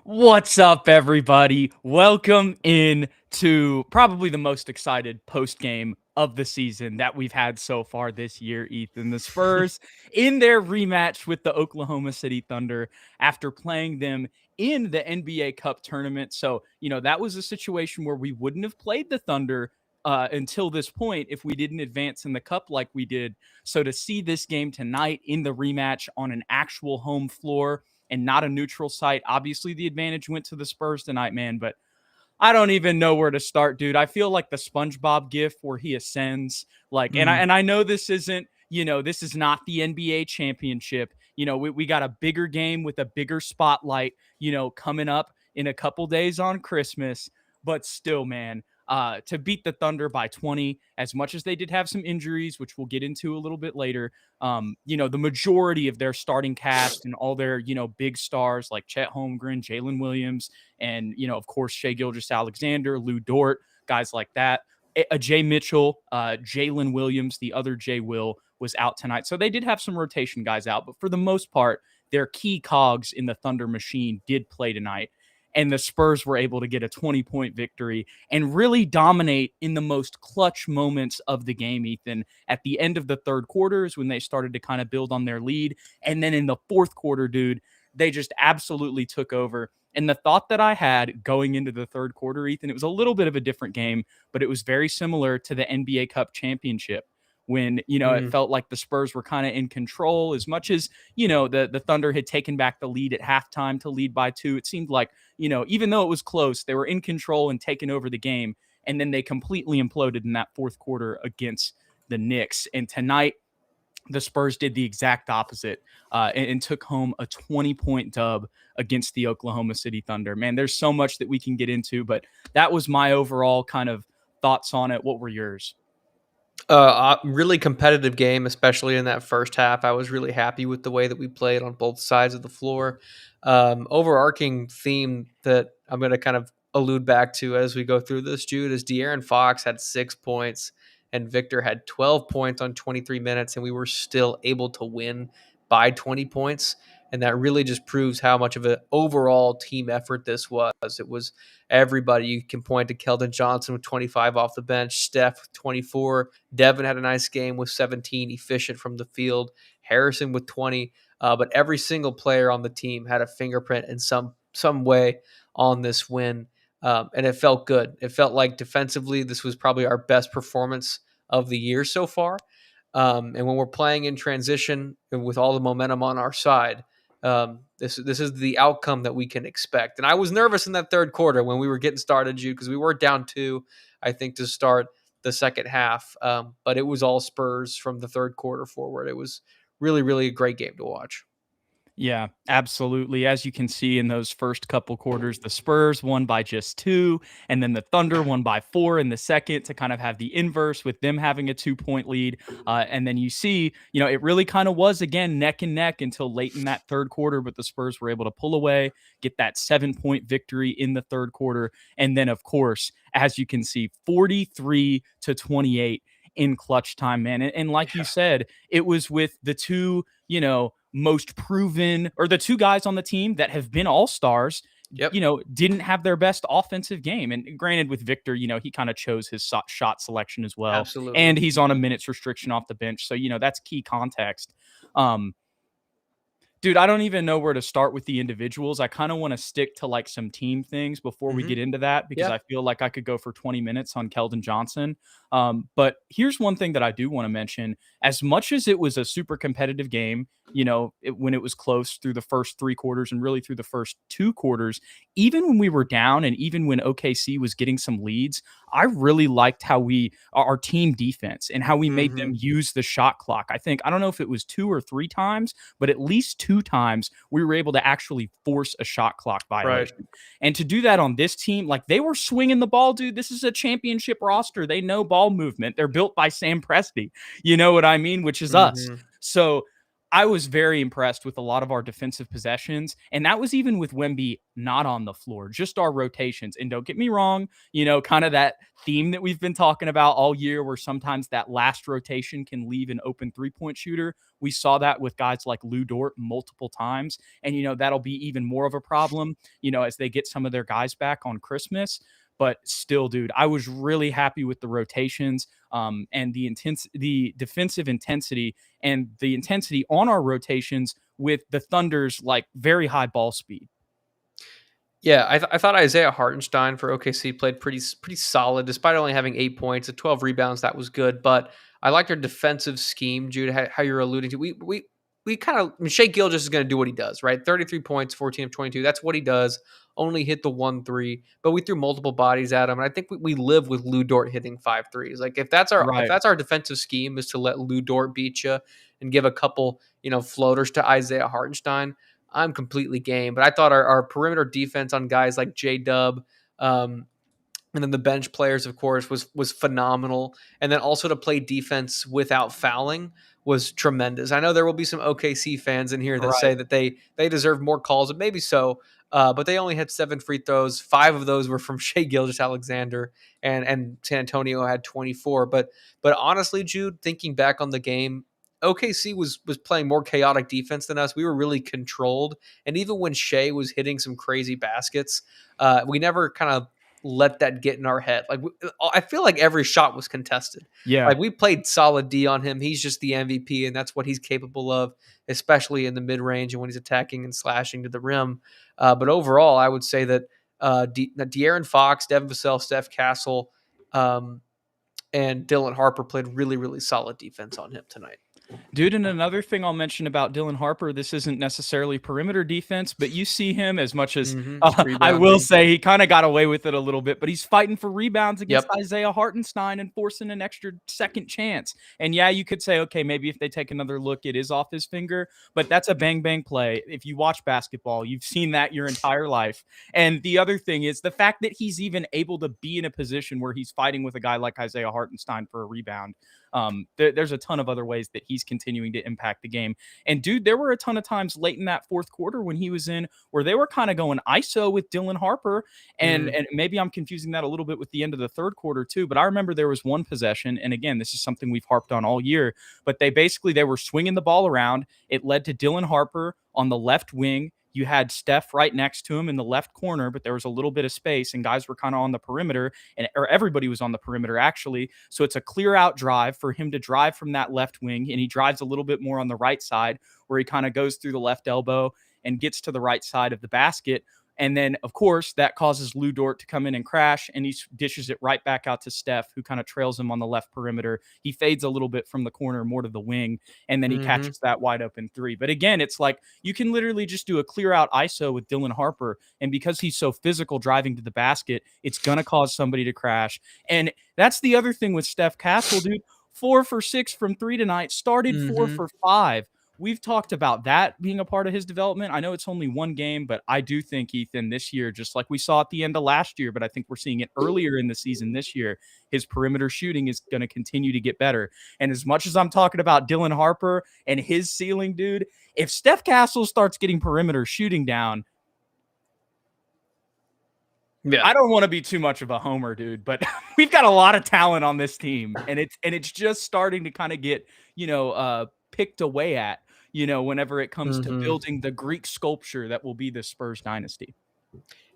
What's up, everybody? Welcome in to probably the most excited post-game of the season that we've had so far this year, Ethan. The Spurs in their rematch with the Oklahoma City Thunder after playing them in the NBA Cup tournament. So, that was a situation where we wouldn't have played the Thunder until this point if we didn't advance in the Cup like we did. So to see this game tonight in the rematch on an actual home floor and not a neutral site. Obviously, the advantage went to the Spurs tonight, man, but I don't even know where to start, dude. I feel like the SpongeBob gif where he ascends, and I know this isn't, this is not the NBA championship. We got a bigger game with a bigger spotlight, coming up in a couple days on Christmas, but still, man, to beat the Thunder by 20, as much as they did have some injuries, which we'll get into a little bit later. The majority of their starting cast and all their, big stars like Chet Holmgren, Jalen Williams, and, of course, Shai Gilgeous-Alexander, Lou Dort, guys like that. Jay Mitchell, Jalen Williams, the other Jay Will, was out tonight. So they did have some rotation guys out, but for the most part, their key cogs in the Thunder machine did play tonight. And the Spurs were able to get a 20-point victory and really dominate in the most clutch moments of the game, Ethan. At the end of the third quarter is when they started to kind of build on their lead. And then in the fourth quarter, dude, they just absolutely took over. And the thought that I had going into the third quarter, Ethan, it was a little bit of a different game, but it was very similar to the NBA Cup championship when, it felt like the Spurs were kind of in control as much as, the Thunder had taken back the lead at halftime to lead by 2. It seemed like, even though it was close, they were in control and taking over the game. And then they completely imploded in that fourth quarter against the Knicks. And tonight, the Spurs did the exact opposite and took home a 20-point dub against the Oklahoma City Thunder. Man, there's so much that we can get into, but that was my overall kind of thoughts on it. What were yours? Really competitive game, especially in that first half. I was really happy with the way that we played on both sides of the floor. Overarching theme that I'm going to kind of allude back to as we go through this, Jude, is De'Aaron Fox had 6 points and Victor had 12 points on 23 minutes, and we were still able to win by 20 points. And that really just proves how much of an overall team effort this was. It was everybody. You can point to Keldon Johnson with 25 off the bench, Steph with 24. Devin had a nice game with 17, efficient from the field. Harrison with 20. But every single player on the team had a fingerprint in some way on this win. And it felt good. It felt like defensively, this was probably our best performance of the year so far. And when we're playing in transition and with all the momentum on our side, this is the outcome that we can expect. And I was nervous in that third quarter when we were getting started, Jude, because we were down 2, I think, to start the second half. But it was all Spurs from the third quarter forward. It was really, really a great game to watch. Yeah, absolutely. As you can see in those first couple quarters, the Spurs won by just 2, and then the Thunder won by 4 in the second to kind of have the inverse with them having a 2-point lead. And then you see, it really kind of was, again, neck and neck until late in that third quarter, but the Spurs were able to pull away, get that 7-point victory in the third quarter. And then, of course, as you can see, 43-28 in clutch time, man. And like you said, it was with the two, most proven, or the two guys on the team that have been all-stars, didn't have their best offensive game. And granted, with Victor, he kind of chose his shot selection as well. Absolutely. And he's on a minutes restriction off the bench. So, that's key context. Dude, I don't even know where to start with the individuals. I kind of want to stick to like some team things before we get into that, because I feel like I could go for 20 minutes on Keldon Johnson. But here's one thing that I do want to mention. As much as it was a super competitive game, when it was close through the first 3 quarters and really through the first 2 quarters, even when we were down and even when OKC was getting some leads, I really liked how our team defense and how we made them use the shot clock. I don't know if it was 2 or 3 times, but at least 2 times we were able to actually force a shot clock violation. Right. And to do that on this team, like, they were swinging the ball, dude. This is a championship roster. They know ball movement. They're built by Sam Presti. You know what I mean? Which is us. So I was very impressed with a lot of our defensive possessions, and that was even with Wemby not on the floor, just our rotations. And don't get me wrong, kind of that theme that we've been talking about all year where sometimes that last rotation can leave an open three-point shooter. We saw that with guys like Lou Dort multiple times, and that'll be even more of a problem, as they get some of their guys back on Christmas. But still, dude, I was really happy with the rotations and the defensive intensity and the intensity on our rotations with the Thunder's like very high ball speed. Yeah, I thought Isaiah Hartenstein for OKC played pretty solid, despite only having 8 points and 12 rebounds. That was good, but I liked their defensive scheme, Jude. How you're alluding to, we kind of Shea Gilgeous is going to do what he does, right? 33 points, 14 of 22. That's what he does. Only hit the 1 3, but we threw multiple bodies at him, and I think we live with Lou Dort hitting 5 threes. Like if that's Right. our defensive scheme is to let Lou Dort beat you and give a couple floaters to Isaiah Hartenstein, I'm completely game. But I thought our perimeter defense on guys like J Dub, and then the bench players, of course, was phenomenal. And then also to play defense without fouling was tremendous. I know there will be some OKC fans in here that say Right. that they deserve more calls, and maybe so. But they only had 7 free throws. 5 of those were from Shea Gilgeous-Alexander, and San Antonio had 24. But honestly, Jude, thinking back on the game, OKC was playing more chaotic defense than us. We were really controlled, and even when Shea was hitting some crazy baskets, we never kind of let that get in our head. Like I feel like every shot was contested. Yeah. Like we played solid D on him. He's just the MVP, and that's what he's capable of, especially in the mid range and when he's attacking and slashing to the rim. But overall, I would say that De'Aaron Fox, Devin Vassell, Steph Castle, and Dylan Harper played really, really solid defense on him tonight. Dude, and another thing I'll mention about Dylan Harper, this isn't necessarily perimeter defense, but you see him as much as I will Rebounding. say he kind of got away with it a little bit, but he's fighting for rebounds against Yep. Isaiah Hartenstein and forcing an extra second chance. And yeah, you could say, okay, maybe if they take another look, it is off his finger, but that's a bang bang play. If you watch basketball, you've seen that your entire life. And the other thing is the fact that he's even able to be in a position where he's fighting with a guy like Isaiah Hartenstein for a rebound. There's a ton of other ways that he's continuing to impact the game. And dude, there were a ton of times late in that fourth quarter when he was in where they were kind of going ISO with Dylan Harper. And maybe I'm confusing that a little bit with the end of the third quarter too. But I remember there was one possession. And again, this is something we've harped on all year, but they were swinging the ball around. It led to Dylan Harper on the left wing. You had Steph right next to him in the left corner, but there was a little bit of space and guys were kind of on the perimeter or everybody was on the perimeter actually. So it's a clear out drive for him to drive from that left wing. And he drives a little bit more on the right side where he kind of goes through the left elbow and gets to the right side of the basket. And then, of course, that causes Lou Dort to come in and crash, and he dishes it right back out to Steph, who kind of trails him on the left perimeter. He fades a little bit from the corner, more to the wing, and then he catches that wide open three. But again, it's like you can literally just do a clear out ISO with Dylan Harper, and because he's so physical driving to the basket, it's going to cause somebody to crash. And that's the other thing with Steph Castle, dude. 4 for 6 from 3 tonight, started 4 for 5. We've talked about that being a part of his development. I know it's only one game, but I do think, Ethan, this year, just like we saw at the end of last year, but I think we're seeing it earlier in the season this year, his perimeter shooting is going to continue to get better. And as much as I'm talking about Dylan Harper and his ceiling, dude, if Steph Castle starts getting perimeter shooting down, Yeah. I don't want to be too much of a homer, dude, but we've got a lot of talent on this team, and it's just starting to kind of get, picked away at, whenever it comes to building the Greek sculpture that will be the Spurs dynasty.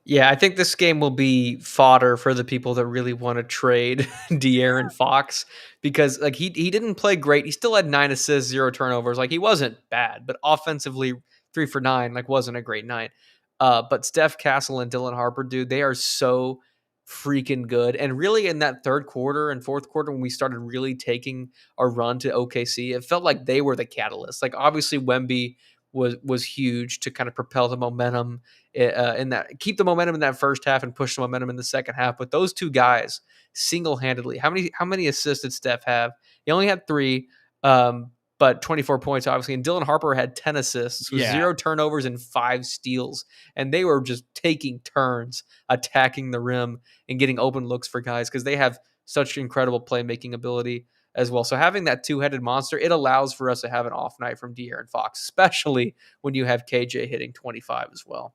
Yeah, I think this game will be fodder for the people that really want to trade De'Aaron Fox because like he didn't play great. He still had 9 assists, 0 turnovers. Like he wasn't bad, but offensively 3 for 9 like wasn't a great night. But Steph Castle and Dylan Harper, dude, they are so freaking good. And really in that third quarter and fourth quarter when we started really taking our run to OKC, it felt like they were the catalyst. Like obviously Wemby was huge to kind of propel the momentum in that, keep the momentum in that first half and push the momentum in the second half. But those two guys single-handedly, how many assists did Steph have? He only had 3, but 24 points obviously. And Dylan Harper had 10 assists with 0 turnovers and 5 steals. And they were just taking turns attacking the rim and getting open looks for guys because they have such incredible playmaking ability. as well. So having that two-headed monster, it allows for us to have an off night from De'Aaron Fox, especially when you have KJ hitting 25 as well.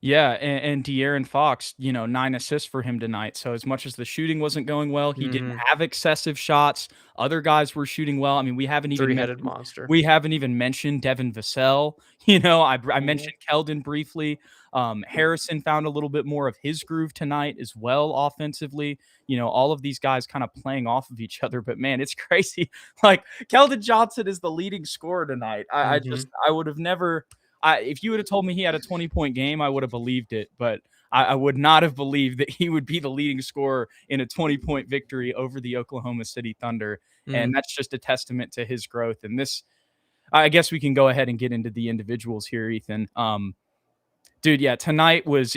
Yeah, and De'Aaron Fox, 9 assists for him tonight. So as much as the shooting wasn't going well, he didn't Mm-hmm. have excessive shots. Other guys were shooting well. I mean, Three-headed monster. we haven't even mentioned Devin Vassell. I Mm-hmm. mentioned Keldon briefly. Harrison found a little bit more of his groove tonight as well offensively. All of these guys kind of playing off of each other. But man, it's crazy. Like Keldon Johnson is the leading scorer tonight. Mm-hmm. I would have never. If you would have told me he had a 20-point game, I would have believed it. But I would not have believed that he would be the leading scorer in a 20-point victory over the Oklahoma City Thunder. And that's just a testament to his growth. And this, I guess we can go ahead and get into the individuals here, Ethan. Dude, yeah, tonight was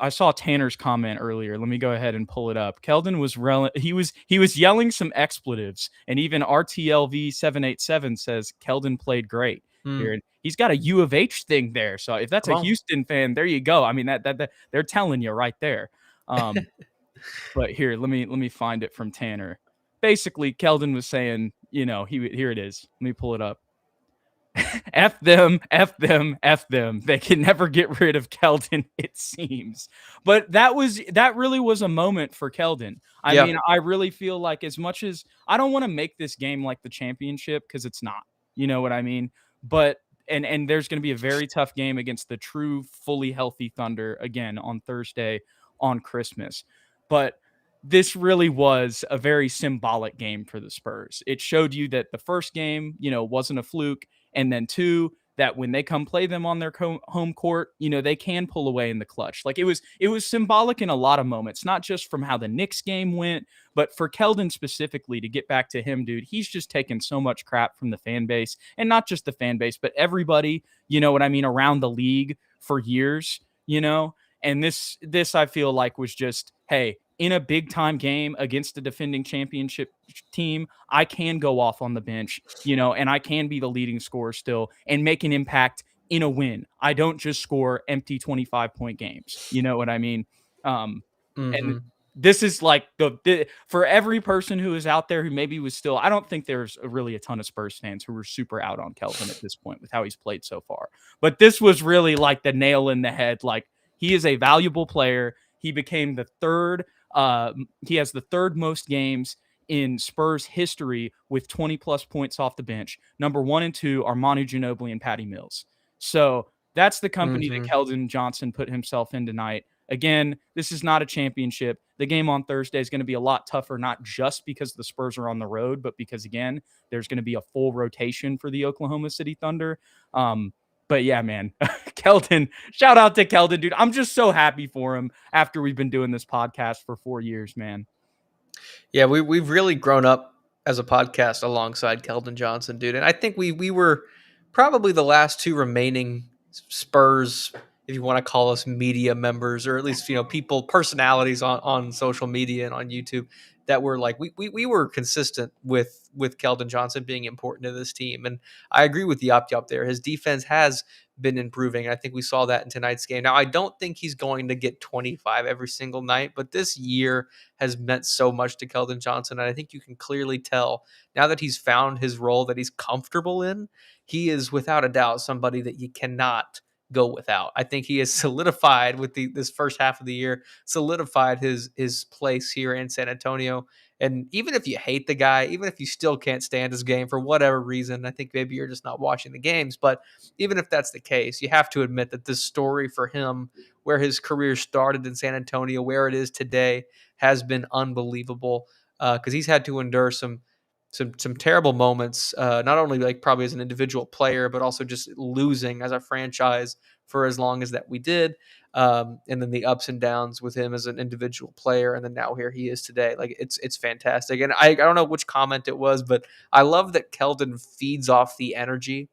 I saw Tanner's comment earlier. Let me go ahead and pull it up. Keldon was he was yelling some expletives, and even RTLV 787 says Keldon played great here. And he's got a U of H thing there. So if that's Come a on. Houston fan, there you go. I mean that they're telling you right there. But here, let me find it from Tanner. Basically, Keldon was saying, here it is. Let me pull it up. F them, F them, F them. They can never get rid of Keldon, it seems. But that really was a moment for Keldon. I Yeah. mean, I really feel like as much as I don't want to make this game like the championship because it's not. You know what I mean? But and there's going to be a very tough game against the true fully healthy Thunder again on Thursday on Christmas. But this really was a very symbolic game for the Spurs. It showed you that the first game, wasn't a fluke. And then two, that when they come play them on their home court, they can pull away in the clutch. Like it was symbolic in a lot of moments, not just from how the Knicks game went, but for Keldon specifically, to get back to him, dude, he's just taken so much crap from the fan base, and not just the fan base, but everybody, you know what I mean, around the league for years, and this I feel like was just, hey, in a big time game against the defending championship team, I can go off on the bench, and I can be the leading scorer still and make an impact in a win. I don't just score empty 25-point games. You know what I mean? And Mm-hmm. this is like for every person who is out there who maybe was still, I don't think there's really a ton of Spurs fans who were super out on Keldon at this point with how he's played so far. But this was really like the nail in the head. Like, he is a valuable player. He became he has the third most games in Spurs history with 20 plus points off the bench. Number 1 and 2 are Manu Ginobili and Patty Mills. So that's the company that Mm-hmm. Keldon Johnson put himself in tonight. Again, this is not a championship. The game on Thursday is going to be a lot tougher, not just because the Spurs are on the road, but because, again, there's going to be a full rotation for the Oklahoma City Thunder. But yeah, man, Keldon, shout out to Keldon, dude. I'm just so happy for him after we've been doing this podcast for 4 years, man. Yeah, we've really grown up as a podcast alongside Keldon Johnson, dude. And I think we were probably the last two remaining Spurs, if you want to call us media members, or at least, people, personalities on social media and on YouTube, that were like, we were consistent with Keldon Johnson being important to this team. And I agree with the up there. His defense has been improving. I think we saw that in tonight's game. Now, I don't think he's going to get 25 every single night, but this year has meant so much to Keldon Johnson. And I think you can clearly tell now that he's found his role that he's comfortable in, he is without a doubt somebody that you cannot go without. I think he has solidified with this first half of the year, solidified his place here in San Antonio. And even if you hate the guy, even if you still can't stand his game for whatever reason, I think maybe you're just not watching the games. But even if that's the case, you have to admit that this story for him, where his career started in San Antonio, where it is today, has been unbelievable. Because he's had to endure some terrible moments, not only like probably as an individual player, but also just losing as a franchise for as long as that we did. And then the ups and downs with him as an individual player, and then now here he is today. Like it's fantastic. And I don't know which comment it was, but I love that Keldon feeds off the energy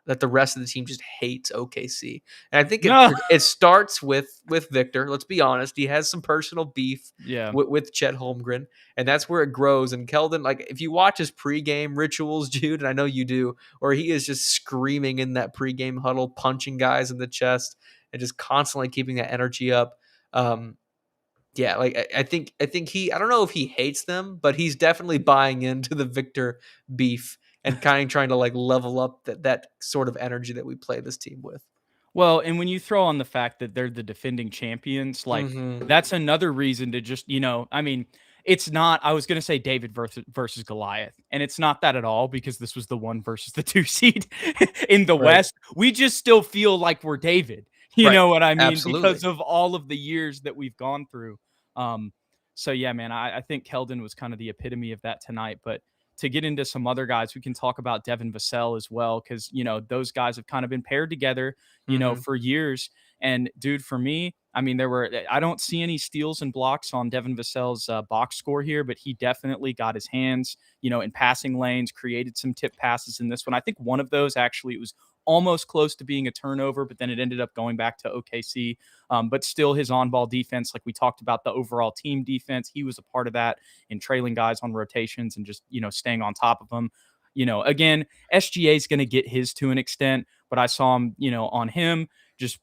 that the rest of the team just hates OKC. And I think No. it starts with Victor. Let's be honest. He has some personal beef Yeah. with Chet Holmgren, and that's where it grows. And Keldon, like, if you watch his pregame rituals, Jude, and I know you do, or he is just screaming in that pregame huddle, punching guys in the chest, and just constantly keeping that energy up. Yeah, like I think I don't know if he hates them, but he's definitely buying into the Victor beef and kind of trying to like level up that sort of energy that we play this team with. Well, and when you throw on the fact that they're the defending champions, like Mhm. that's another reason to just, I mean, it's not, I was going to say David versus Goliath, and it's not that at all because this was the 1 versus the 2 seed in the Right. West. We just still feel like we're David. You Right. know what I mean? Absolutely. Because of all of the years that we've gone through. Um, so yeah, man, I think Keldon was kind of the epitome of that tonight. But to get into some other guys, we can talk about Devin Vassell as well, because those guys have kind of been paired together Mhm. for years. And dude, for me, I mean, I don't see any steals and blocks on Devin Vassell's box score here, but he definitely got his hands, in passing lanes, created some tip passes in this one. I think one of those actually, it was almost close to being a turnover, but then it ended up going back to OKC. But still, his on ball defense, like we talked about, the overall team defense, he was a part of that in trailing guys on rotations and just, staying on top of them. Again, SGA is going to get his to an extent, but I saw him, on him just,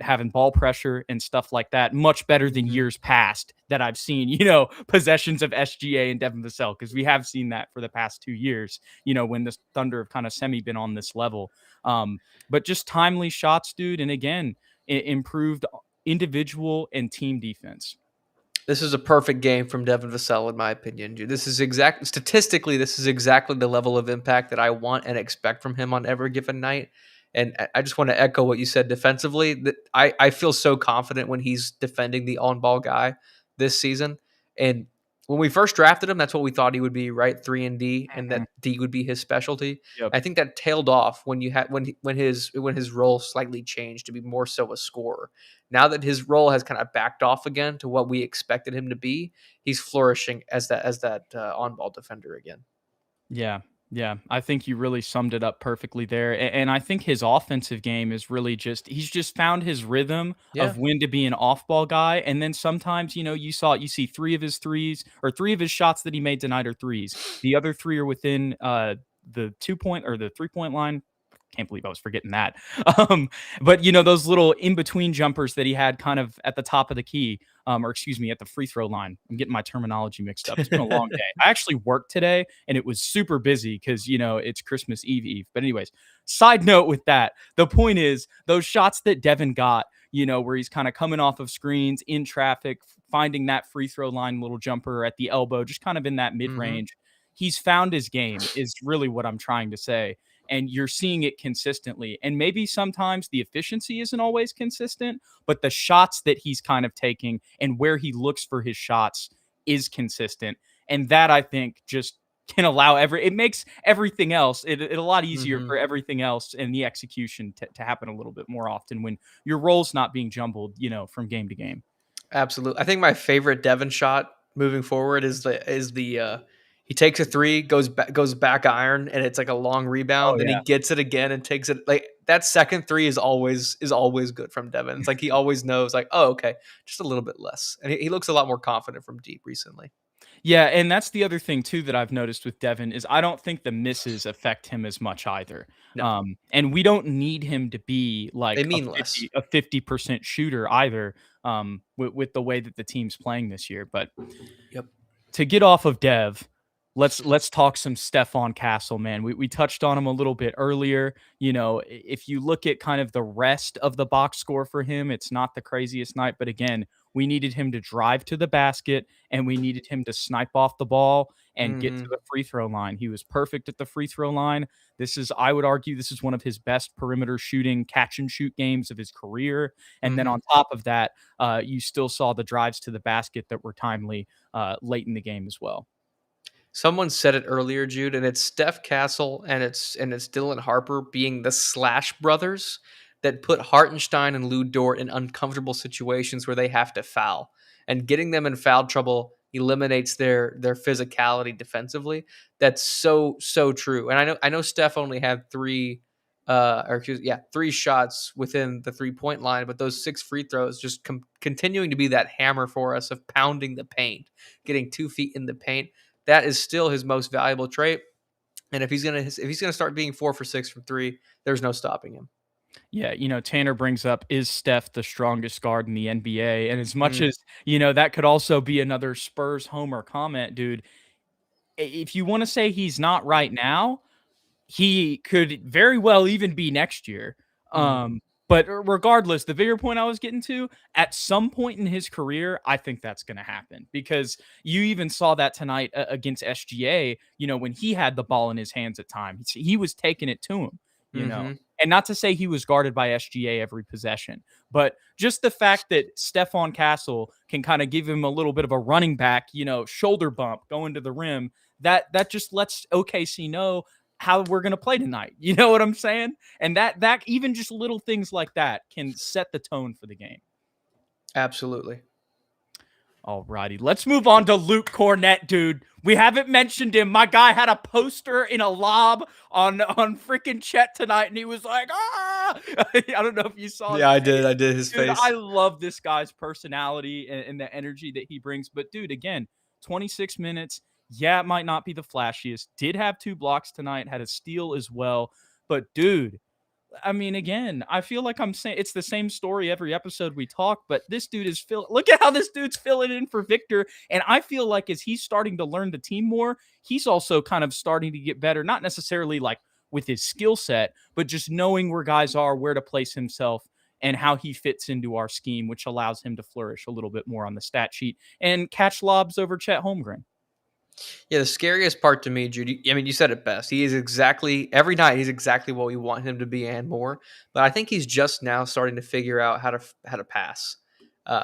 having ball pressure and stuff like that much better than Mhm. years past that I've seen, possessions of SGA and Devin Vassell, because we have seen that for the past 2 years, when the Thunder have kind of semi been on this level. But just timely shots, dude. And again, improved individual and team defense. This is a perfect game from Devin Vassell, in my opinion, dude. Statistically, this is exactly the level of impact that I want and expect from him on every given night. And I just want to echo what you said defensively. That I feel so confident when he's defending the on ball guy this season. And when we first drafted him, that's what we thought he would be, right? 3 and D, and Mhm. that D would be his specialty. Yep. I think that tailed off when you had when his role slightly changed to be more so a scorer. Now that his role has kind of backed off again to what we expected him to be, he's flourishing as that on ball defender again. Yeah. Yeah. I think you really summed it up perfectly there. And I think his offensive game is really he's just found his rhythm Yeah. of when to be an off ball guy. And then sometimes, you see 3 of his threes or 3 of his shots that he made tonight are threes. The other 3 are within the 2 point or the 3 point line. Can't believe I was forgetting that. Um, but those little in between jumpers that he had kind of at the top of the key, or excuse me, at the free throw line. I'm getting my terminology mixed up. It's been a long day. I actually worked today and it was super busy because, it's Christmas Eve. But, anyways, side note with that, the point is those shots that Devin got, where he's kind of coming off of screens in traffic, finding that free throw line little jumper at the elbow, just kind of in that mid Hmm. range. He's found his game, is really what I'm trying to say. And you're seeing it consistently. And maybe sometimes the efficiency isn't always consistent, but the shots that he's kind of taking and where he looks for his shots is consistent. And that, I think, just can allow it makes everything else it a lot easier Hmm. for everything else and the execution to happen a little bit more often when your role's not being jumbled, from game to game. Absolutely. I think my favorite Devon shot moving forward is the he takes a three, goes back iron, and it's like a long Oh rebound. Then he yeah. gets it again and takes it. Like that second three is always good from Devin. It's like he always knows, like, oh, okay, just a little bit less, and he looks a lot more confident from deep recently. Yeah, and that's the other thing too that I've noticed with Devin is I don't think the misses affect him as much either. No, And we don't need him to be they like a mean less. 50% shooter either. With the way that the team's playing this year, but Yep. to get off of Dev, let's talk some Stephon Castle, man. We touched on him a little bit earlier. If you look at kind of the rest of the box score for him, it's not the craziest night, but again, we needed him to drive to the basket and we needed him to snipe off the ball and get to Hmm. the free throw line. He was perfect at the free throw line. I would argue, this is one of his best perimeter shooting catch and shoot games of his career. And then Hmm. on top of that, you still saw the drives to the basket that were timely late in the game as well. Someone said it earlier, Jude, and it's Steph Castle and it's Dylan Harper being the Slash brothers that put Hartenstein and Lou Dort in uncomfortable situations where they have to foul, and getting them in foul trouble eliminates their physicality defensively. That's so true. And I know Steph only had three shots within the 3 point line, but those 6 free throws just continuing to be that hammer for us of pounding the paint, getting 2 feet in the paint. That is still his most valuable trait. And if he's gonna start being 4 for 6 from three, there's no stopping him. Yeah, Tanner brings up, is Steph the strongest guard in the NBA? And as much Mm, as, that could also be another Spurs homer comment, dude, if you want to say he's not right now, he could very well even be next year. mm, But regardless, the bigger point I was getting to, at some point in his career, I think that's going to happen because you even saw that tonight against SGA, when he had the ball in his hands at times. He was taking it to him, you know. mm-hmm. And not to say he was guarded by SGA every possession, but just the fact that Stephon Castle can kind of give him a little bit of a running back, shoulder bump going to the rim, that just lets OKC know how we're going to play tonight. You know what I'm saying? And that even just little things like that can set the tone for the game. Absolutely. Alrighty, let's move on to Luke Kornet, dude. We haven't mentioned him. My guy had a poster in a lob on freaking Chet tonight, and he was like, ah! I don't know if you saw his Yeah, I face. did. I did his Dude, face. I love this guy's personality and the energy that he brings. But dude, again, 26 minutes. Yeah, it might not be the flashiest. Did have 2 blocks tonight, had a steal as well. But dude, I mean, again, I feel like I'm saying it's the same story every episode we talk, but this dude is look at how this dude's filling in for Victor. And I feel like as he's starting to learn the team more, he's also kind of starting to get better, not necessarily like with his skill set, but just knowing where guys are, where to place himself, and how he fits into our scheme, which allows him to flourish a little bit more on the stat sheet and catch lobs over Chet Holmgren. Yeah, the scariest part to me, Jude, I mean, you said it best. He is exactly, every night, he's exactly what we want him to be and more. But I think he's just now starting to figure out how to pass.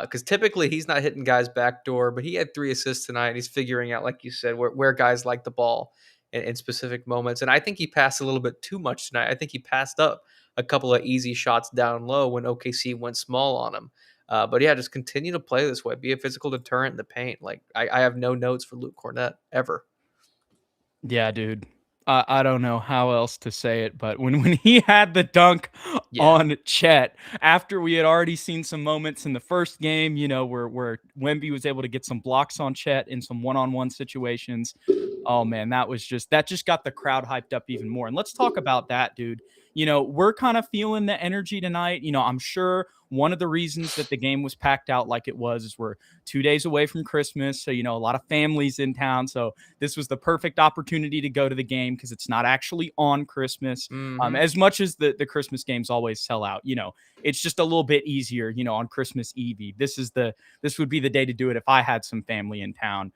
Because typically he's not hitting guys backdoor, but he had 3 assists tonight. And he's figuring out, like you said, where guys like the ball in specific moments. And I think he passed a little bit too much tonight. I think he passed up a couple of easy shots down low when OKC went small on him. But yeah, just continue to play this way. Be a physical deterrent in the paint. Like I have no notes for Luke Kornet ever. Yeah, dude. I don't know how else to say it, but when he had the dunk Yeah. on Chet, after we had already seen some moments in the first game, where Wemby was able to get some blocks on Chet in some one-on-one situations. Oh man, that just got the crowd hyped up even more. And let's talk about that, dude. We're kind of feeling the energy tonight. I'm sure one of the reasons that the game was packed out like it was is we're 2 days away from Christmas. So, a lot of families in town. So this was the perfect opportunity to go to the game because it's not actually on Christmas. Mm-hmm. As much as the Christmas games always sell out, it's just a little bit easier, on Christmas Eve. This would be the day to do it if I had some family in town.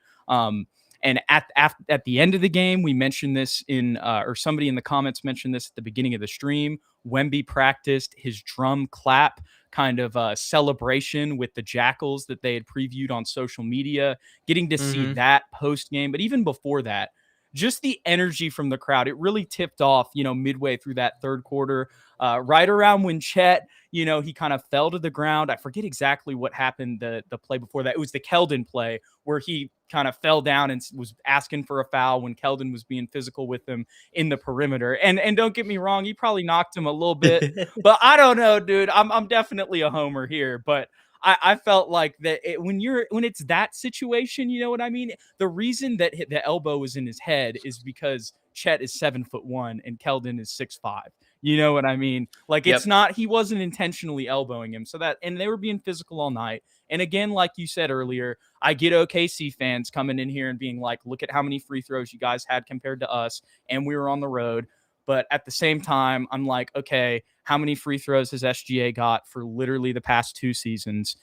And at the end of the game, we mentioned this or somebody in the comments mentioned this at the beginning of the stream. Wemby practiced his drum clap kind of celebration with the Jackals that they had previewed on social media, getting to see Mm-hmm. that post game. But even before that, just the energy from the crowd, it really tipped off, midway through that third quarter, right around when Chet, he kind of fell to the ground. I forget exactly what happened the play before that. It was the Keldon play where he kind of fell down and was asking for a foul when Keldon was being physical with him in the perimeter. And don't get me wrong, he probably knocked him a little bit, but I don't know, dude. I'm definitely a homer here, but I felt like that when it's that situation, you know what I mean? The reason that the elbow was in his head is because Chet is 7'1" and Keldon is 6'5". You know what I mean? Like Yep. he wasn't intentionally elbowing him. And they were being physical all night. And again, like you said earlier, I get OKC fans coming in here and being like, look at how many free throws you guys had compared to us. And we were on the road. But at the same time, I'm like, okay, how many free throws has SGA got for literally the past 2 seasons?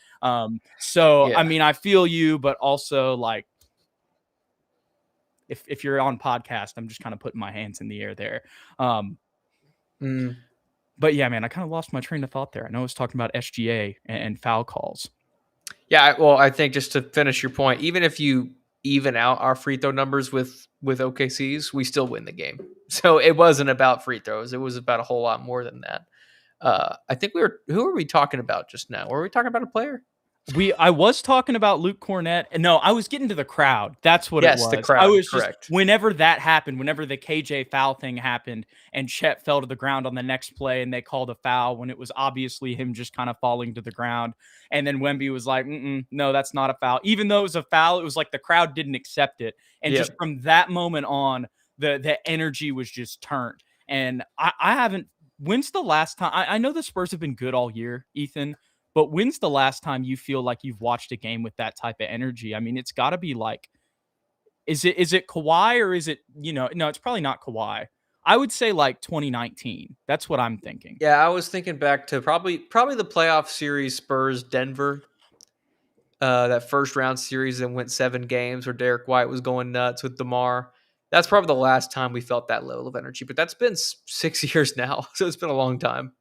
So, I Yeah. mean, I feel you, but also like, if you're on podcast, I'm just kind of putting my hands in the air there. Mm. But yeah, man, I kind of lost my train of thought there. I know I was talking about SGA and foul calls. Yeah. Well, I think just to finish your point, even if you even out our free throw numbers with OKC's, we still win the game. So it wasn't about free throws. It was about a whole lot more than that. I think who were we talking about just now? Were we talking about a player? I was talking about Luke Kornet. And no, I was getting to the crowd. That's what it Yes, the was. I crowd. was just Correct. whenever that happened, whenever the KJ foul thing happened and Chet fell to the ground on the next play and they called a foul when it was obviously him just kind of falling to the ground. And then Wemby was like, no, that's not a foul. Even though it was a foul, it was like the crowd didn't accept it. And just Yep. from that moment on, the energy was just turned. And I haven't when's the last time? I know the Spurs have been good all year, Ethan, but when's the last time you feel like you've watched a game with that type of energy? I mean, it's got to be like, is it Kawhi or is it, no, it's probably not Kawhi. I would say like 2019. That's what I'm thinking. Yeah, I was thinking back to probably the playoff series Spurs Denver, that first round series that went 7 games where Derek White was going nuts with DeMar. That's probably the last time we felt that level of energy. But that's been 6 years now, so it's been a long time.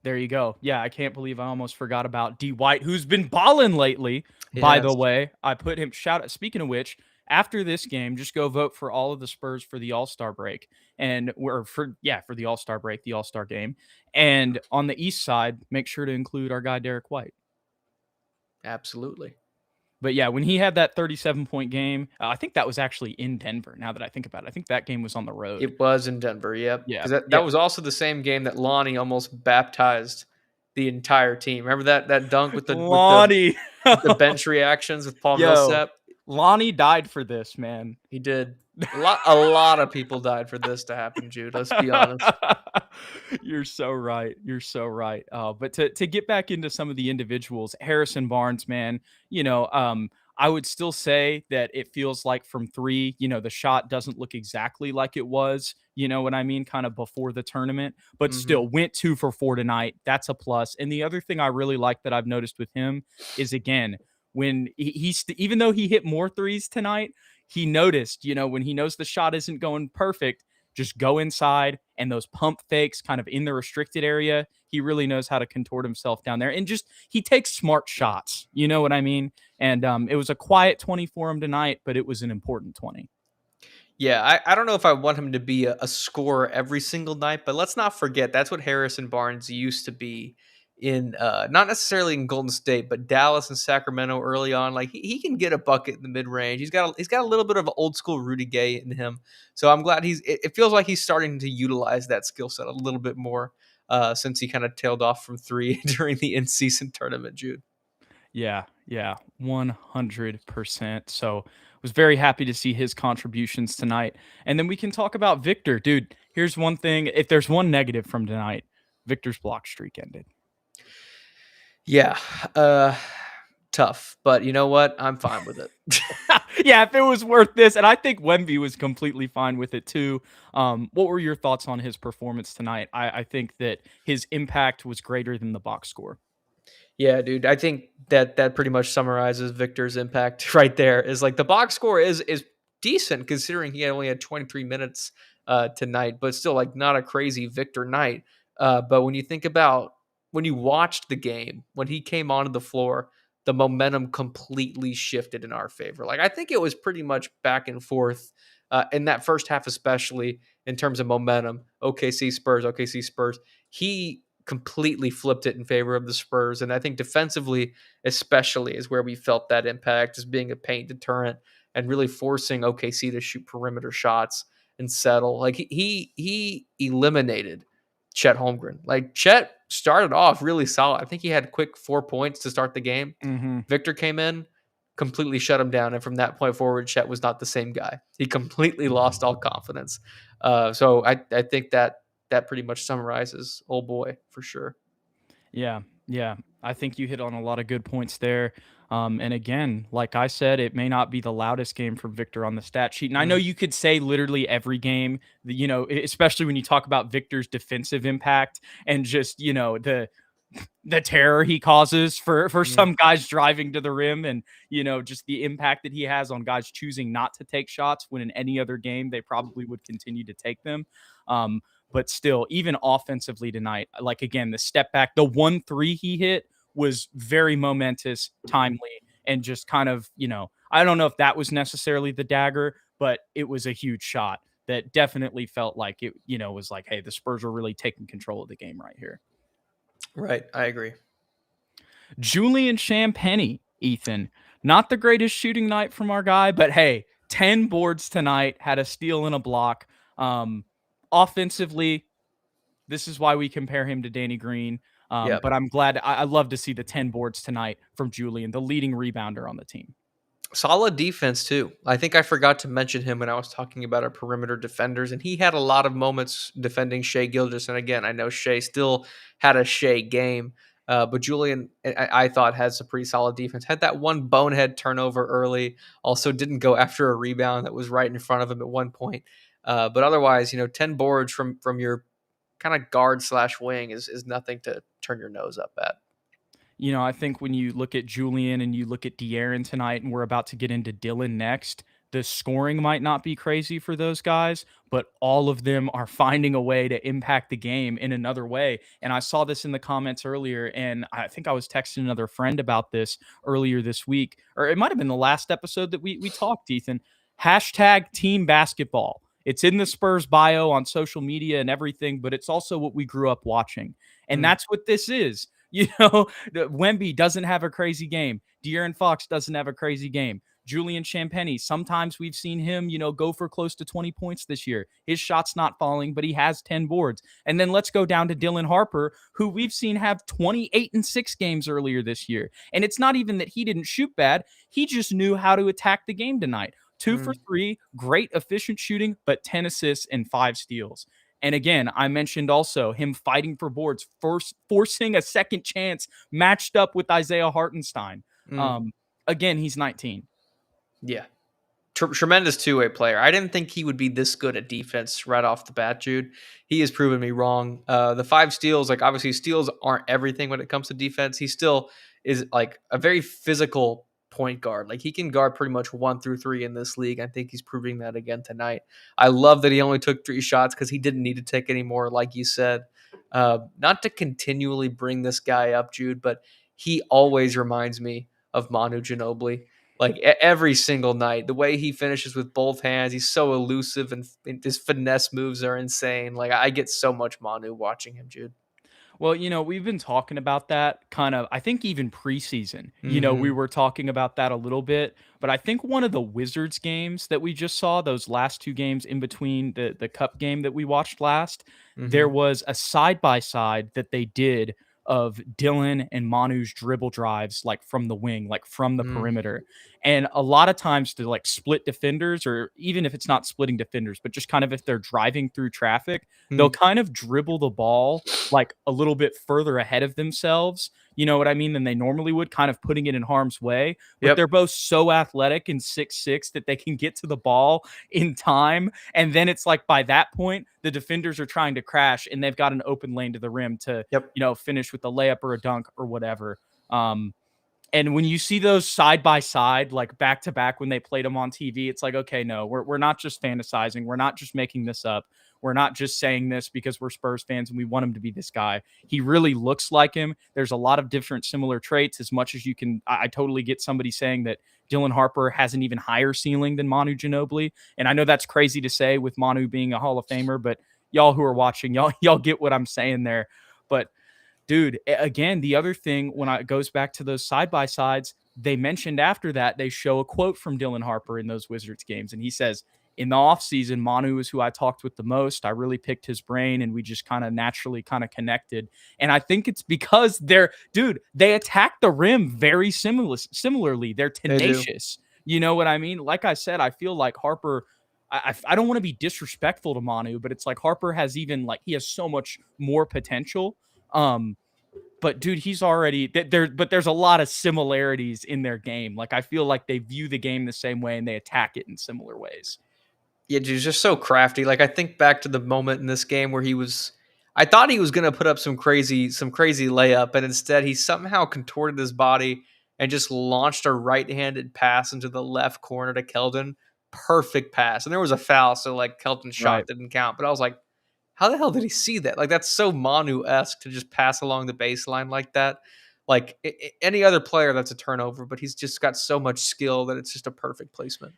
There you go. Yeah, I can't believe I almost forgot about D White, who's been balling lately. By the Yes, way, I put him shout out. Speaking of which, after this game, just go vote for all of the Spurs for the All-Star break. And we're for the All-Star break, the All-Star game. And on the East side, make sure to include our guy Derek White. absolutely. But yeah, when he had that 37-point game, I think that was actually in Denver. Now that I think about it, I think that game was on the road. It was in Denver, yep. Yeah, Because that, yeah. that was also the same game that Lonnie almost baptized the entire team. Remember that dunk with the with the Lonnie, with the bench reactions with Paul yo, Millsap? Lonnie died for this, man. He did. A lot of people died for this to happen, Jude. Let's be honest. You're so right. You're so right. But to get back into some of the individuals, Harrison Barnes, man, I would still say that it feels like from three, the shot doesn't look exactly like it was, you know what I mean, kind of before the tournament, but Mhm. still went 2 for 4 tonight. That's a plus. And the other thing I really like that I've noticed with him is again, when he's even though he hit more threes tonight, he noticed, when he knows the shot isn't going perfect, just go inside and those pump fakes kind of in the restricted area. He really knows how to contort himself down there and just he takes smart shots. You know what I mean? And it was a quiet 20 for him tonight, but it was an important 20. Yeah, I don't know if I want him to be a scorer every single night, but let's not forget that's what Harrison Barnes used to be in not necessarily in Golden State, but Dallas and Sacramento early on. Like he can get a bucket in the mid range. He's got a little bit of old school Rudy Gay in him. So I'm glad it feels like he's starting to utilize that skill set a little bit more since he kind of tailed off from three during the in season tournament, Jude. Yeah, 100%. So was very happy to see his contributions tonight. And then we can talk about Victor. Dude, here's one thing. If there's one negative from tonight, Victor's block streak ended. Yeah. Tough. But you know what? I'm fine with it. Yeah, if it was worth this, and I think Wemby was completely fine with it too. What were your thoughts on his performance tonight? I think that his impact was greater than the box score. Yeah, dude. I think that pretty much summarizes Victor's impact right there. Is like the box score is decent considering he only had 23 minutes tonight, but still like not a crazy Victor night. But when you think about when you watched the game, when he came onto the floor, the momentum completely shifted in our favor. Like I think it was pretty much back and forth in that first half, especially in terms of momentum. OKC Spurs, OKC Spurs. He completely flipped it in favor of the Spurs. And I think defensively, especially, is where we felt that impact as being a paint deterrent and really forcing OKC to shoot perimeter shots and settle. Like he eliminated Chet Holmgren. Like Chet started off really solid. I think he had quick 4 points to start the game. Mm-hmm. Victor came in, completely shut him down. And from that point forward, Chet was not the same guy. He completely lost all confidence. So I think that pretty much summarizes old boy for sure. Yeah. I think you hit on a lot of good points there. And again, like I said, it may not be the loudest game for Victor on the stat sheet. And I know you could say literally every game, especially when you talk about Victor's defensive impact and just, the terror he causes for some guys driving to the rim and, just the impact that he has on guys choosing not to take shots when in any other game they probably would continue to take them. But still, even offensively tonight, like again, the step back, the 1-3 he hit was very momentous, timely, and just kind of, I don't know if that was necessarily the dagger, but it was a huge shot that definitely felt like it, was like, hey, the Spurs are really taking control of the game right here. Right. I agree. Julian Champagnie, Ethan, not the greatest shooting night from our guy, but hey, 10 boards tonight, had a steal and a block. Offensively, this is why we compare him to Danny Green. Yep. But I'm glad. I love to see the 10 boards tonight from Julian, the leading rebounder on the team. Solid defense too. I think I forgot to mention him when I was talking about our perimeter defenders, and he had a lot of moments defending Shea Gilgeous. And again, I know Shea still had a Shea game, but Julian, I thought, had some pretty solid defense. Had that one bonehead turnover early. Also, didn't go after a rebound that was right in front of him at one point. But otherwise, 10 boards from your kind of guard slash wing is nothing to turn your nose up at. I think when you look at Julian and you look at De'Aaron tonight, and we're about to get into Dylan next, the scoring might not be crazy for those guys, but all of them are finding a way to impact the game in another way. And I saw this in the comments earlier, and I think I was texting another friend about this earlier this week, or it might have been the last episode that we talked, Ethan. Hashtag team basketball. It's in the Spurs bio on social media and everything, but it's also what we grew up watching. And that's what this is. Wemby doesn't have a crazy game. De'Aaron Fox doesn't have a crazy game. Julian Champagnie, sometimes we've seen him, go for close to 20 points this year. His shot's not falling, but he has 10 boards. And then let's go down to Dylan Harper, who we've seen have 28-6 games earlier this year. And it's not even that he didn't shoot bad. He just knew how to attack the game tonight. 2 for 3, great efficient shooting, but 10 assists and 5 steals. And again, I mentioned also him fighting for boards, forcing a second chance matched up with Isaiah Hartenstein. Again, he's 19. Yeah. Tremendous two-way player. I didn't think he would be this good at defense right off the bat, Jude. He has proven me wrong. The 5 steals, obviously steals aren't everything when it comes to defense. He still is a very physical point guard. He can guard pretty much 1 through 3 in this league. I think he's proving that again tonight. I love that he only took 3 shots because he didn't need to take any more, like you said. Not to continually bring this guy up, Jude, but he always reminds me of Manu Ginobili. Every single night, the way he finishes with both hands, he's so elusive and his finesse moves are insane. I get so much Manu watching him, Jude. Well, we've been talking about that kind of, I think even preseason, we were talking about that a little bit, but I think one of the Wizards games that we just saw, those last 2 games in between the cup game that we watched last, there was a side-by-side that they did of Dylan and Manu's dribble drives, from the wing, from the perimeter. And a lot of times to split defenders, or even if it's not splitting defenders, but just kind of if they're driving through traffic, they'll kind of dribble the ball a little bit further ahead of themselves, you know what I mean, than they normally would, kind of putting it in harm's way. But they're both so athletic and 6'6" that they can get to the ball in time. And then it's by that point, the defenders are trying to crash and they've got an open lane to the rim to, finish with a layup or a dunk or whatever. And when you see those side by side, back to back, when they played them on TV, it's okay, no, we're not just fantasizing. We're not just making this up. We're not just saying this because we're Spurs fans and we want him to be this guy. He really looks like him. There's a lot of different similar traits. As much as you can, I totally get somebody saying that Dylan Harper has an even higher ceiling than Manu Ginobili. And I know that's crazy to say with Manu being a Hall of Famer, but y'all who are watching, y'all get what I'm saying there. But dude, again, the other thing, when it goes back to those side-by-sides, they mentioned after that, they show a quote from Dylan Harper in those Wizards games. And he says, in the offseason, Manu is who I talked with the most. I really picked his brain and we just kind of naturally kind of connected. And I think it's because they attack the rim very similarly. They're tenacious. You know what I mean? Like I said, I feel like Harper, I don't want to be disrespectful to Manu, but it's Harper has he has so much more potential. But dude, he's already there, but there's a lot of similarities in their game. I feel like they view the game the same way and they attack it in similar ways. Yeah, dude, he's just so crafty. I think back to the moment in this game where I thought he was going to put up some crazy layup, and instead he somehow contorted his body and just launched a right-handed pass into the left corner to Keldon. Perfect pass. And there was a foul, so Keldon's shot didn't count. But I was like, how the hell did he see that? That's so Manu-esque to just pass along the baseline like that. Any other player, that's a turnover, but he's just got so much skill that it's just a perfect placement.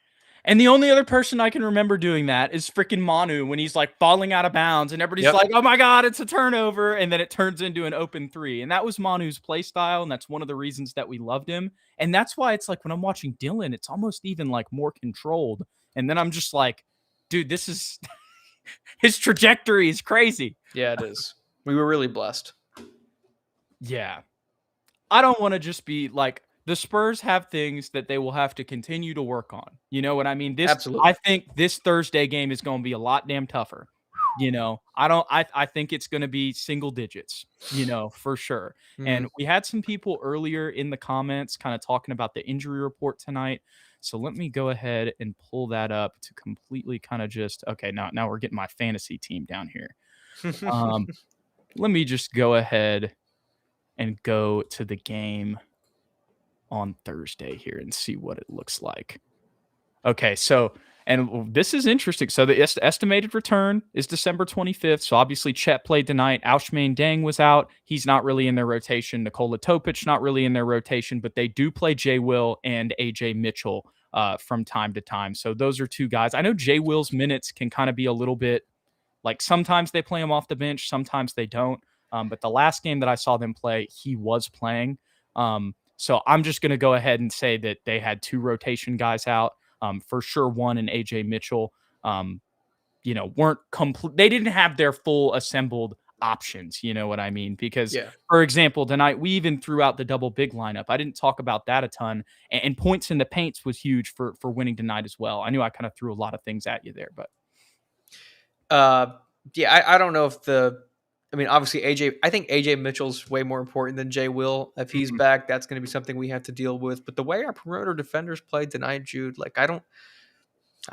And the only other person I can remember doing that is freaking Manu when he's falling out of bounds and everybody's oh my God, it's a turnover. And then it turns into an open 3. And that was Manu's play style. And that's one of the reasons that we loved him. And that's why it's when I'm watching Dylan, it's almost even more controlled. And then I'm just dude, this is his trajectory is crazy. Yeah, it is. We were really blessed. Yeah. I don't want to just be the Spurs have things that they will have to continue to work on. You know what I mean? I Absolutely. think this Thursday game is going to be a lot damn tougher. I think it's going to be single digits, for sure. And Mhm. we had some people earlier in the comments kind of talking about the injury report tonight. So let me go ahead and pull that up to completely kind of okay, now we're getting my fantasy team down here. Um, Let me just go ahead and go to the game on Thursday here and see what it looks like. Okay, so and this is interesting. So the estimated return is December 25th. So obviously Chet played tonight. Ousmane Deng was out. He's not really in their rotation. Nikola Topic not really in their rotation, but they do play Jay Will and AJ Mitchell from time to time. So those are two guys. I know Jay Will's minutes can kind of be a little bit like sometimes they play him off the bench, sometimes they don't. But the last game that I saw them play, he was playing. So I'm just going to go ahead and say that they had two rotation guys out. For sure, one and AJ Mitchell, weren't complete. They didn't have their full assembled options. You know what I mean? Because, Yeah. for example, tonight we even threw out the double big lineup. I didn't talk about that a ton, and points in the paints was huge for winning tonight as well. I knew I kind of threw a lot of things at you there, but Uh, yeah, I don't know if obviously I think AJ Mitchell's way more important than Jay Will. If he's Mhm. back, that's going to be something we have to deal with. But the way our perimeter defenders played tonight, Jude, like I don't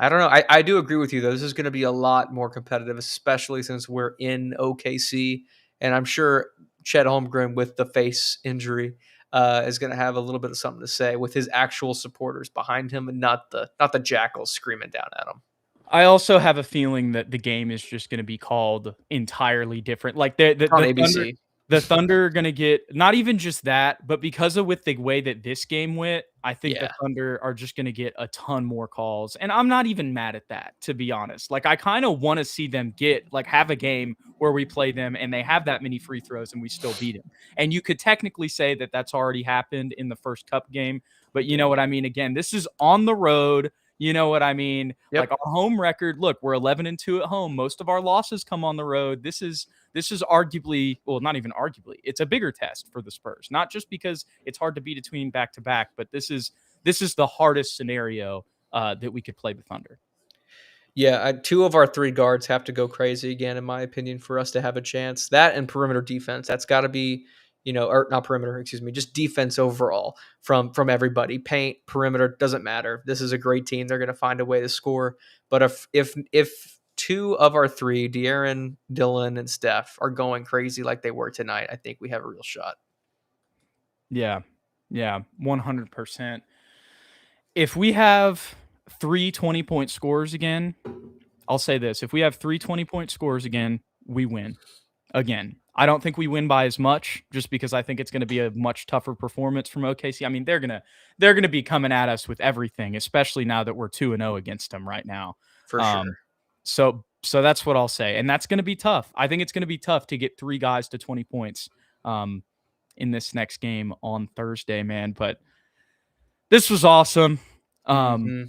know. I do agree with you though. This is going to be a lot more competitive, especially since we're in OKC, and I'm sure Chet Holmgren with the face injury is going to have a little bit of something to say with his actual supporters behind him, and not the jackals screaming down at him. I also have a feeling that the game is just going to be called entirely different. Like It's on ABC. the Thunder are going to get not even just that, but because of with the way that this game went, I think the Yeah, Thunder are just going to get a ton more calls. And I'm not even mad at that, to be honest. Like I kind of want to see them have a game where we play them and they have that many free throws and we still beat them. And you could technically say that that's already happened in the first cup game, but you know what I mean? Again, this is on the road. You know what I mean? Like yep. our home record, look, we're 11-2 at home. Most of our losses come on the road. This is arguably, well, not even arguably, it's a bigger test for the Spurs. Not just because it's hard to beat a team back to back, but this is the hardest scenario that we could play the Thunder. Yeah, two of our three guards have to go crazy again, in my opinion, for us to have a chance. That and perimeter defense. That's got to be, or not perimeter, excuse me, just defense overall from everybody. Paint, perimeter, doesn't matter. This is a great team. They're going to find a way to score. But if two of our three, De'Aaron, Dylan, and Steph, are going crazy like they were tonight, I think we have a real shot. Yeah. Yeah. 100%. If we have 3 20-point scores again, I'll say this. If we have 3 20-point scores again, we win. Again, I don't think we win by as much just because I think it's going to be a much tougher performance from OKC. I mean, they're going to be coming at us with everything, especially now that we're 2-0 against them right now. For Um, sure. so that's what I'll say. And that's going to be tough. I think it's going to be tough to get three guys to 20 points in this next game on Thursday, man. But this was awesome. Um, Hmm.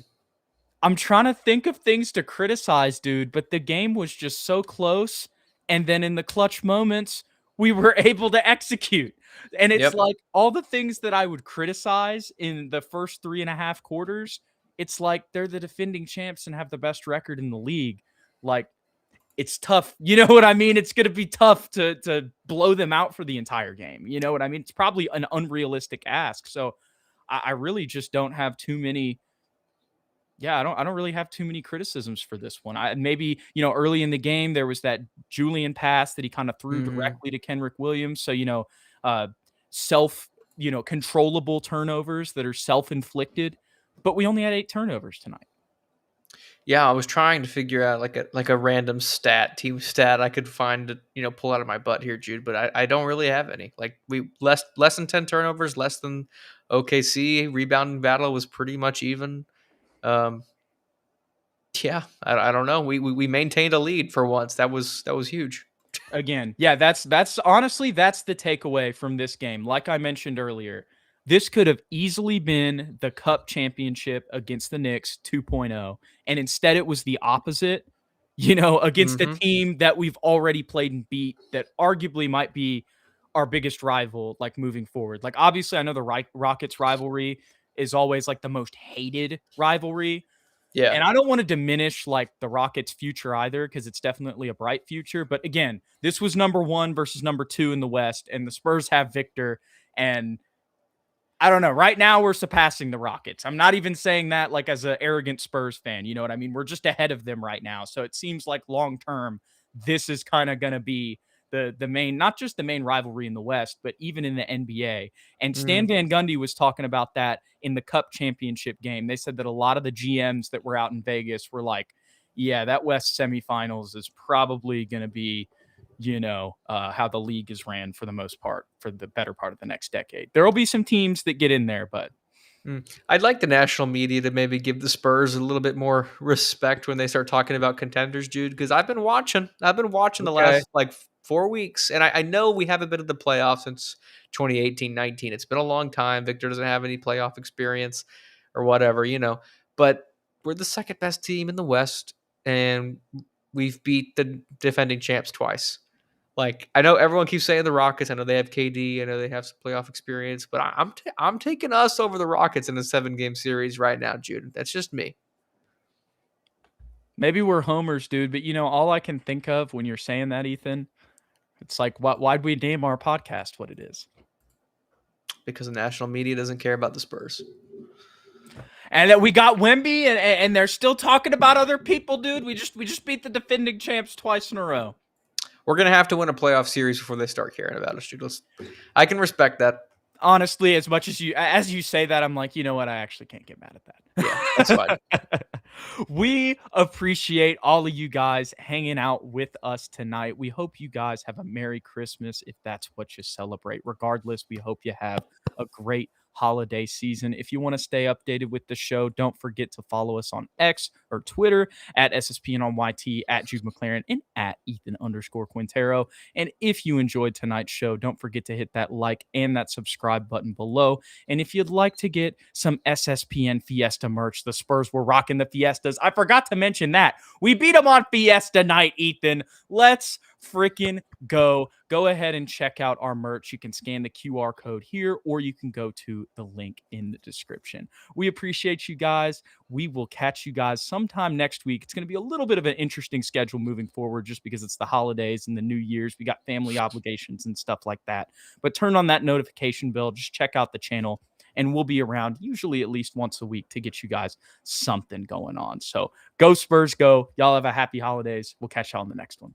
I'm trying to think of things to criticize, dude, but the game was just so close. And then in the clutch moments, we were able to execute. And it's Yep. like all the things that I would criticize in the first 3.5 quarters, it's like they're the defending champs and have the best record in the league. Like, it's tough. You know what I mean? It's going to be tough to blow them out for the entire game. You know what I mean? It's probably an unrealistic ask. So I really just don't have too many. Yeah, I don't really have too many criticisms for this one. Maybe, early in the game there was that Julian pass that he kind of threw Hmm. directly to Kenrick Williams. So, uh self, controllable turnovers that are self-inflicted, but we only had 8 turnovers tonight. Yeah, I was trying to figure out like a random team stat I could find to pull out of my butt here, Jude. But I don't really have any. Like we less than 10 turnovers, less than OKC. Rebounding battle was pretty much even. Um, yeah, I don't know. We maintained a lead for once. That was huge. Again, yeah, that's honestly that's the takeaway from this game. Like I mentioned earlier, this could have easily been the Cup championship against the Knicks 2.0, and instead it was the opposite. Against a Hmm. team that we've already played and beat that arguably might be our biggest rival, like moving forward. Like, obviously, I know the Rockets rivalry is always like the most hated rivalry. Yeah. And I don't want to diminish like the Rockets' future either, because it's definitely a bright future. But again, this was number 1 versus number 2 in the West, and the Spurs have Victor. And I don't know. Right now, we're surpassing the Rockets. I'm not even saying that like as an arrogant Spurs fan. You know what I mean? We're just ahead of them right now. So it seems like long term, this is kind of going to be the main, not just the main rivalry in the West, but even in the NBA. And Stan Van Gundy was talking about that in the Cup championship game. They said that a lot of the GMs that were out in Vegas were like, yeah, that West semifinals is probably going to be, how the league is ran for the most part for the better part of the next decade. There will be some teams that get in there, but I'd like the national media to maybe give the Spurs a little bit more respect when they start talking about contenders, Jude, because I've been watching the okay. last like 4 weeks, and I know we haven't been in the playoffs since 2018-19. It's been a long time. Victor doesn't have any playoff experience or whatever, but we're the second best team in the West, and we've beat the defending champs twice. Like, I know everyone keeps saying the Rockets. I know they have KD. I know they have some playoff experience, but I'm taking us over the Rockets in a 7-game series right now, Jude. That's just me. Maybe we're homers, dude. But all I can think of when you're saying that, Ethan, it's like, why'd we name our podcast what it is? Because the national media doesn't care about the Spurs. And that we got Wemby, and they're still talking about other people, dude. We just beat the defending champs twice in a row. We're gonna have to win a playoff series before they start caring about us, Jude. I can respect that. Honestly, as much as you say that, I'm like, you know what? I actually can't get mad at that. Yeah, that's fine. We appreciate all of you guys hanging out with us tonight. We hope you guys have a Merry Christmas if that's what you celebrate. Regardless, we hope you have a great holiday season. If you want to stay updated with the show, don't forget to follow us on X or Twitter at SSPN on YT, at Jude McLaren, and at Ethan_Quintero. And if you enjoyed tonight's show, don't forget to hit that like and that subscribe button below. And if you'd like to get some SSPN Fiesta merch, the Spurs were rocking the Fiestas. I forgot to mention that. We beat them on Fiesta night, Ethan. Let's freaking go. Go ahead and check out our merch. You can scan the QR code here, or you can go to the link in the description. We appreciate you guys. We will catch you guys sometime next week. It's going to be a little bit of an interesting schedule moving forward just because it's the holidays and the New Year's. We got family obligations and stuff like that. But turn on that notification bell. Just check out the channel, and we'll be around usually at least once a week to get you guys something going on. So go Spurs, go. Y'all have a happy holidays. We'll catch y'all in the next one.